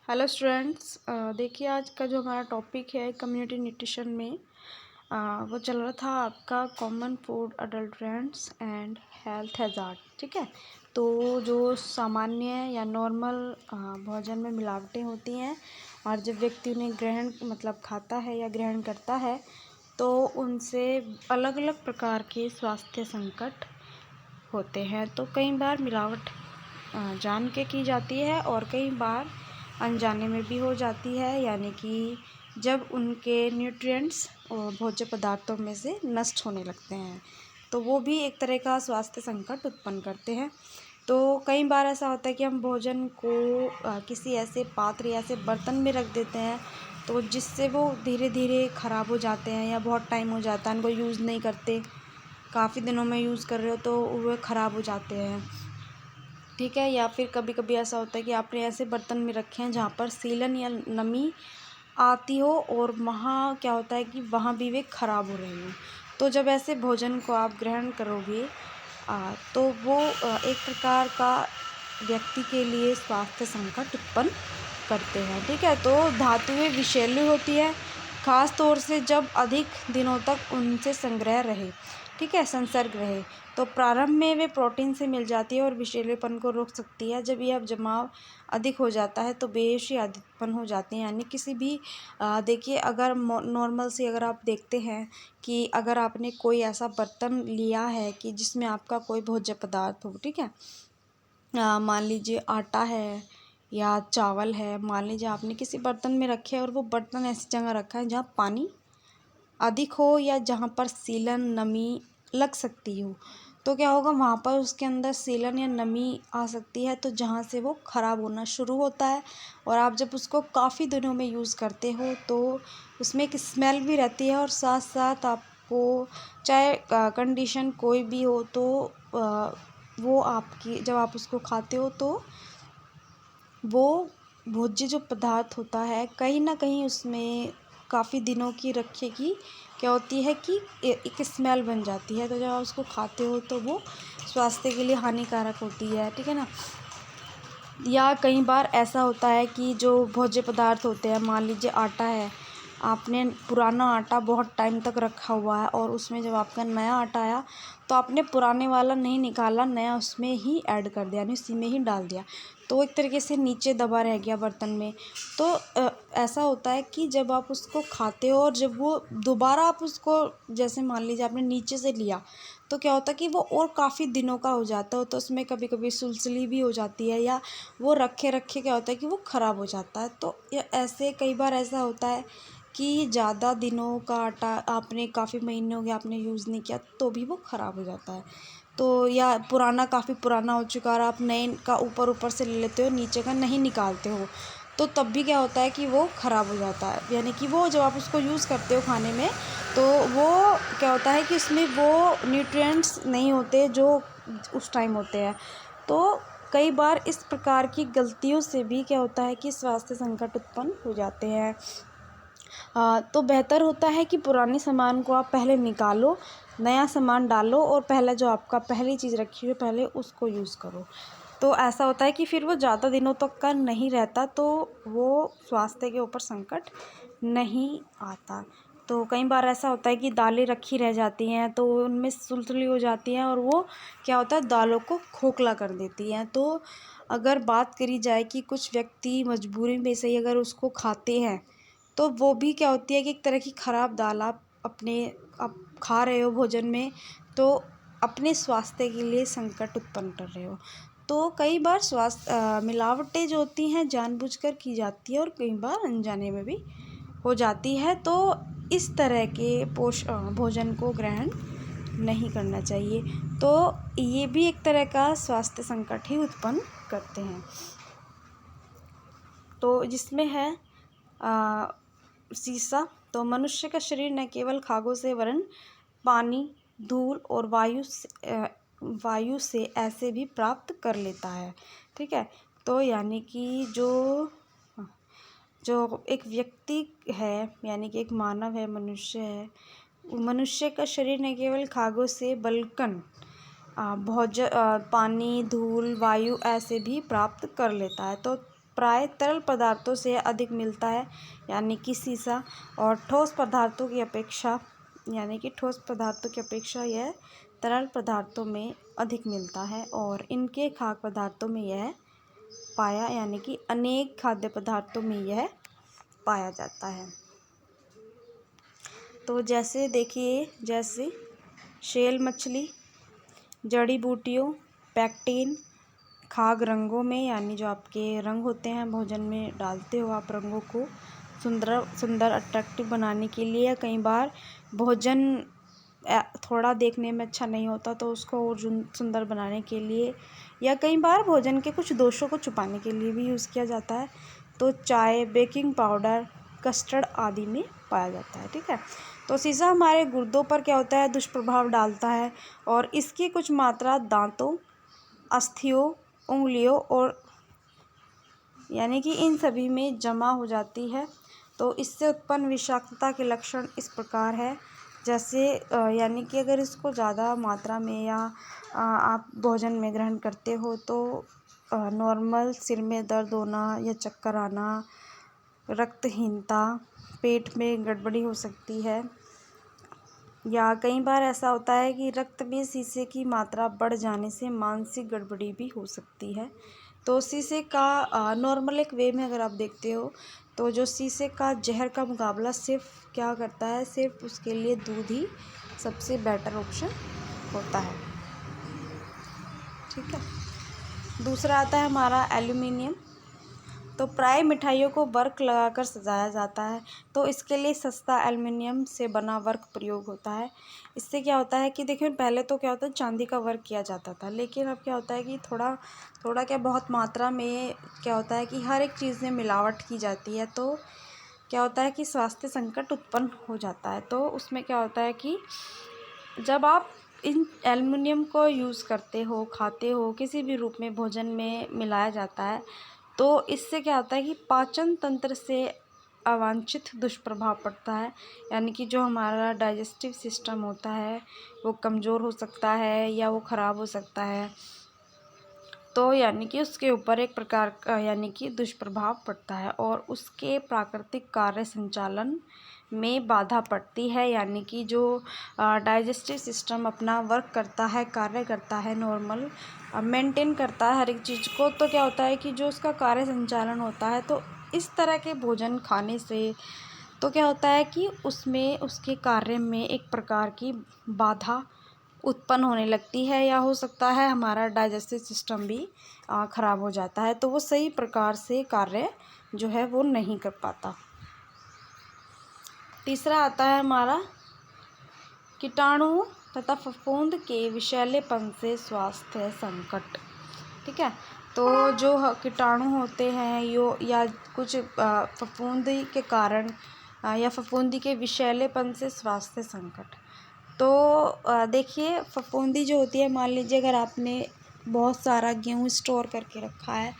Hello students, देखिए आज का जो हमारा टॉपिक है कम्युनिटी न्यूट्रिशन में वो चल रहा था आपका common food adulterants and health hazard. ठीक है, तो जो सामान्य या नॉर्मल भोजन में मिलावटें होती हैं और जब व्यक्ति उन्हें ग्रहण खाता है या ग्रहण करता है तो उनसे अलग अलग प्रकार के स्वास्थ्य संकट होते हैं। तो कई बार मिलावट जान के की जाती है और कई बार अनजाने में भी हो जाती है, यानी कि जब उनके न्यूट्रिएंट्स और भोज्य पदार्थों में से नष्ट होने लगते हैं तो वो भी एक तरह का स्वास्थ्य संकट उत्पन्न करते हैं। तो कई बार ऐसा होता है कि हम भोजन को किसी ऐसे पात्र या ऐसे बर्तन में रख देते हैं तो जिससे वो धीरे धीरे ख़राब हो जाते हैं या बहुत टाइम हो जाता है उनको यूज़ नहीं करते, काफ़ी दिनों में यूज़ कर रहे हो तो वो ख़राब हो जाते हैं। ठीक है, या फिर कभी कभी ऐसा होता है कि आपने ऐसे बर्तन में रखे हैं जहाँ पर सीलन या नमी आती हो और वहाँ क्या होता है कि वहाँ भी वे ख़राब हो रहे हों। तो जब ऐसे भोजन को आप ग्रहण करोगे तो वो एक प्रकार का व्यक्ति के लिए स्वास्थ्य संकट उत्पन्न करते हैं। ठीक है, तो धातुएं विषैली होती है, ख़ास तौर से जब अधिक दिनों तक उनसे संग्रह रहे। ठीक है, संसर्ग रहे तो प्रारंभ में वे प्रोटीन से मिल जाती है और विषैलेपन को रोक सकती है। जब यह जमाव अधिक हो जाता है तो बेहोशी आदि उत्पन्न हो जाती है। यानी किसी भी देखिए, अगर नॉर्मल से अगर आप देखते हैं कि अगर आपने कोई ऐसा बर्तन लिया है कि जिसमें आपका कोई भोज्य पदार्थ हो, ठीक है, मान लीजिए आटा है या चावल है, मान लीजिए आपने किसी बर्तन में रखे और वो बर्तन ऐसी जगह रखा है जहाँ पानी अधिक हो या जहाँ पर सीलन नमी लग सकती हो, तो क्या होगा वहाँ पर उसके अंदर सीलन या नमी आ सकती है, तो जहाँ से वो ख़राब होना शुरू होता है। और आप जब उसको काफ़ी दिनों में यूज़ करते हो तो उसमें एक स्मेल भी रहती है और साथ साथ आपको चाहे कंडीशन कोई भी हो तो वो आपकी जब आप उसको खाते हो तो वो भोज्य जो पदार्थ होता है कहीं ना कहीं उसमें काफ़ी दिनों की रखे की क्या होती है कि एक स्मेल बन जाती है, तो जब आप उसको खाते हो तो वो स्वास्थ्य के लिए हानिकारक होती है। ठीक है ना, या कई बार ऐसा होता है कि जो भोज्य पदार्थ होते हैं, मान लीजिए आटा है, आपने पुराना आटा बहुत टाइम तक रखा हुआ है और उसमें जब आपका नया आटा आया तो आपने पुराने वाला नहीं निकाला, नया उसमें ही ऐड कर दिया, यानी उसी में ही डाल दिया, तो एक तरीके से नीचे दबा रह गया बर्तन में। तो ऐसा होता है कि जब आप उसको खाते हो और जब वो दोबारा आप उसको जैसे मान लीजिए आपने नीचे से लिया तो क्या होता है कि वो और काफ़ी दिनों का हो जाता है, तो उसमें कभी कभी सुलसुली भी हो जाती है या वो रखे रखे क्या होता है कि वो ख़राब हो जाता है। तो ये ऐसे कई बार ऐसा होता है कि ज़्यादा दिनों का आटा आपने काफ़ी महीने हो गए आपने यूज़ नहीं किया तो भी वो ख़राब हो जाता है। तो या पुराना काफ़ी पुराना हो चुका और आप नए का ऊपर ऊपर से ले लेते हो, नीचे का नहीं निकालते हो, तो तब भी क्या होता है कि वो ख़राब हो जाता है। यानी कि वो जब आप उसको यूज़ करते हो खाने में तो वो क्या होता है कि उसमें वो न्यूट्रिएंट्स नहीं होते जो उस टाइम होते हैं। तो कई बार इस प्रकार की गलतियों से भी क्या होता है कि स्वास्थ्य संकट उत्पन्न हो जाते हैं। तो बेहतर होता है कि पुराने सामान को आप पहले निकालो, नया सामान डालो और पहले जो आपका पहली चीज़ रखी हो पहले उसको यूज़ करो। तो ऐसा होता है कि फिर वो ज़्यादा दिनों तक का नहीं रहता, तो वो स्वास्थ्य के ऊपर संकट नहीं आता। तो कई बार ऐसा होता है कि दालें रखी रह जाती हैं तो उनमें सुलसुली हो जाती हैं और वो क्या होता है दालों को खोखला कर देती हैं। तो अगर बात करी जाए कि कुछ व्यक्ति मजबूरी में से ही अगर उसको खाते हैं तो वो भी क्या होती है कि एक तरह की ख़राब दाल आप खा रहे हो भोजन में, तो अपने स्वास्थ्य के लिए संकट उत्पन्न कर रहे हो। तो कई बार मिलावटें जो होती हैं जानबूझकर की जाती है और कई बार अनजाने में भी हो जाती है। तो इस तरह के भोजन को ग्रहण नहीं करना चाहिए। तो ये भी एक तरह का स्वास्थ्य संकट ही उत्पन्न करते हैं। तो जिसमें है शीशा। तो मनुष्य का शरीर न केवल खाद्यों से वरन पानी, धूल और वायु से ऐसे भी प्राप्त कर लेता है। ठीक है, तो यानी कि जो एक व्यक्ति है, यानी कि एक मानव है, मनुष्य है, मनुष्य का शरीर न केवल खाद्यों से बल्कि पानी, धूल, वायु ऐसे भी प्राप्त कर लेता है। तो प्राय तरल पदार्थों से अधिक मिलता है यानी कि सीसा, और ठोस पदार्थों की अपेक्षा यह तरल पदार्थों में अधिक मिलता है, और इनके खाद्य पदार्थों में यह पाया यानी कि अनेक खाद्य पदार्थों में यह पाया जाता है। तो जैसे देखिए, जैसे शेल मछली, जड़ी बूटियों, पैक्टिन, खाद्य रंगों में यानी जो आपके रंग होते हैं भोजन में डालते हो आप रंगों को सुंदर अट्रैक्टिव बनाने के लिए, या कई बार भोजन थोड़ा देखने में अच्छा नहीं होता तो उसको और सुंदर बनाने के लिए, या कई बार भोजन के कुछ दोषों को छुपाने के लिए भी यूज़ किया जाता है। तो चाय, बेकिंग पाउडर, कस्टर्ड आदि में पाया जाता है। ठीक है, तो सीसा हमारे गुर्दों पर क्या होता है, दुष्प्रभाव डालता है, और इसकी कुछ मात्रा दांतों, अस्थियों, उंगलियों और यानी कि इन सभी में जमा हो जाती है। तो इससे उत्पन्न विषाक्तता के लक्षण इस प्रकार है, जैसे यानी कि अगर इसको ज़्यादा मात्रा में या आप भोजन में ग्रहण करते हो तो नॉर्मल सिर में दर्द होना या चक्कर आना, रक्तहीनता, पेट में गड़बड़ी हो सकती है, या कई बार ऐसा होता है कि रक्त में सीसे की मात्रा बढ़ जाने से मानसिक गड़बड़ी भी हो सकती है। तो सीसे का नॉर्मल एक वे में अगर आप देखते हो तो जो सीसे का जहर का मुकाबला सिर्फ क्या करता है, सिर्फ उसके लिए दूध ही सबसे बेटर ऑप्शन होता है। ठीक है, दूसरा आता है हमारा एल्युमिनियम। तो प्राय मिठाइयों को वर्क लगाकर सजाया जाता है, तो इसके लिए सस्ता एल्युमिनियम से बना वर्क प्रयोग होता है। इससे क्या होता है कि देखिए, पहले तो क्या होता है चांदी का वर्क किया जाता था, लेकिन अब क्या होता है कि थोड़ा क्या बहुत मात्रा में क्या होता है कि हर एक चीज़ में मिलावट की जाती है, तो क्या होता है कि स्वास्थ्य संकट उत्पन्न हो जाता है। तो उसमें क्या होता है कि जब आप इन एल्युमिनियम को यूज़ करते हो, खाते हो, किसी भी रूप में भोजन में मिलाया जाता है, तो इससे क्या होता है कि पाचन तंत्र से अवांछित दुष्प्रभाव पड़ता है, यानी कि जो हमारा डाइजेस्टिव सिस्टम होता है वो कमज़ोर हो सकता है या वो ख़राब हो सकता है। तो यानी कि उसके ऊपर एक प्रकार का यानी कि दुष्प्रभाव पड़ता है, और उसके प्राकृतिक कार्य संचालन में बाधा पड़ती है, यानी कि जो डाइजेस्टिव सिस्टम अपना वर्क करता है, कार्य करता है, नॉर्मल मेंटेन करता है हर एक चीज़ को, तो क्या होता है कि जो उसका कार्य संचालन होता है, तो इस तरह के भोजन खाने से तो क्या होता है कि उसमें उसके कार्य में एक प्रकार की बाधा उत्पन्न होने लगती है, या हो सकता है हमारा डाइजेस्टिव सिस्टम भी ख़राब हो जाता है, तो वो सही प्रकार से कार्य जो है वो नहीं कर पाता। तीसरा आता है हमारा कीटाणु तथा फफूंद के विषैलेपन से स्वास्थ्य संकट। ठीक है, तो जो कीटाणु होते हैं या कुछ फफूंदी के कारण या फफूंदी के विषैलेपन से स्वास्थ्य संकट। तो देखिए, फफूंदी जो होती है, मान लीजिए अगर आपने बहुत सारा गेहूँ स्टोर करके रखा है,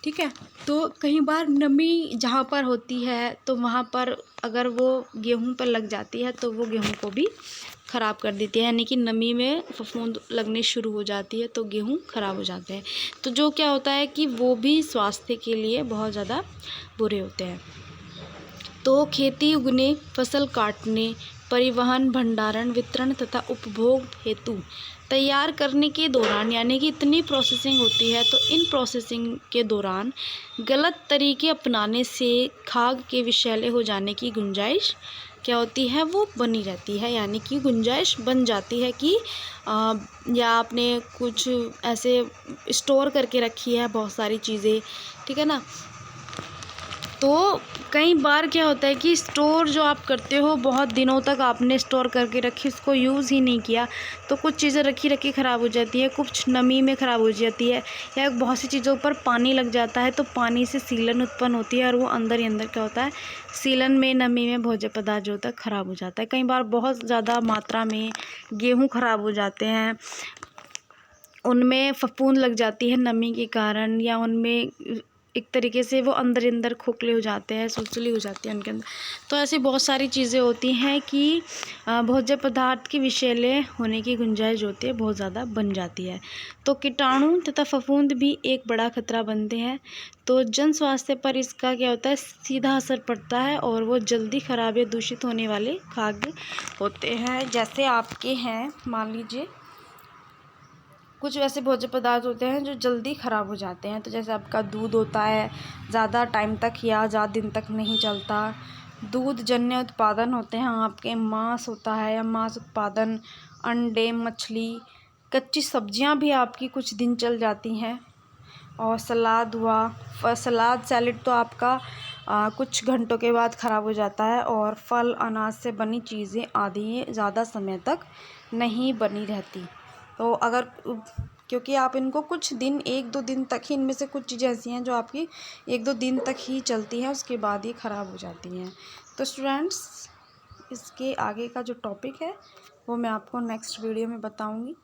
ठीक है, तो कई बार नमी जहाँ पर होती है तो वहाँ पर अगर वो गेहूँ पर लग जाती है तो वो गेहूँ को भी ख़राब कर देती है, यानी कि नमी में फफूंद लगने शुरू हो जाती है तो गेहूँ ख़राब हो जाते हैं। तो जो क्या होता है कि वो भी स्वास्थ्य के लिए बहुत ज़्यादा बुरे होते हैं। तो खेती उगने, फसल काटने, परिवहन, भंडारण, वितरण तथा उपभोग हेतु तैयार करने के दौरान, यानी कि इतनी प्रोसेसिंग होती है, तो इन प्रोसेसिंग के दौरान गलत तरीके अपनाने से खाद्य के विषैले हो जाने की गुंजाइश क्या होती है, वो बनी रहती है, यानी कि गुंजाइश बन जाती है कि या आपने कुछ ऐसे स्टोर करके रखी है बहुत सारी चीज़ें, ठीक है ना, तो कई बार क्या होता है कि स्टोर जो आप करते हो बहुत दिनों तक आपने स्टोर करके रखी, उसको यूज़ ही नहीं किया, तो कुछ चीज़ें रखी ख़राब हो जाती है, कुछ नमी में ख़राब हो जाती है, या बहुत सी चीज़ों पर पानी लग जाता है तो पानी से सीलन उत्पन्न होती है, और वो अंदर ही अंदर क्या होता है, सीलन में, नमी में भोज्य पदार्थ जो होता है ख़राब हो जाता है। कई बार बहुत ज़्यादा मात्रा में गेहूँ ख़राब हो जाते हैं, उनमें फफूंद लग जाती है नमी के कारण, या उनमें एक तरीके से वो अंदर अंदर खोखले हो जाते हैं, सुलसुली हो जाती है उनके अंदर। तो ऐसी बहुत सारी चीज़ें होती हैं कि भोज्य पदार्थ की विषैले होने की गुंजाइश होती है, बहुत ज़्यादा बन जाती है। तो कीटाणु तथा फफूंद भी एक बड़ा खतरा बनते हैं। तो जन स्वास्थ्य पर इसका क्या होता है, सीधा असर पड़ता है और वो जल्दी खराब या दूषित होने वाले खाद्य होते हैं। जैसे आपके हैं, मान लीजिए कुछ वैसे भोज्य पदार्थ होते हैं जो जल्दी ख़राब हो जाते हैं। तो जैसे आपका दूध होता है, ज़्यादा टाइम तक या ज़्यादा दिन तक नहीं चलता। दूध जन्य उत्पादन होते हैं आपके, मांस होता है या मांस उत्पादन, अंडे, मछली, कच्ची सब्जियां भी आपकी कुछ दिन चल जाती हैं। और सलाद हुआ, सलाद सैलेड तो आपका कुछ घंटों के बाद ख़राब हो जाता है। और फल, अनाज से बनी चीज़ें आदि ज़्यादा समय तक नहीं बनी रहती। तो अगर क्योंकि आप इनको कुछ दिन, 1-2 दिन तक ही, इनमें से कुछ चीज़ें ऐसी हैं जो आपकी 1-2 दिन तक ही चलती हैं, उसके बाद ये ख़राब हो जाती हैं। तो स्टूडेंट्स, इसके आगे का जो टॉपिक है वो मैं आपको नेक्स्ट वीडियो में बताऊंगी।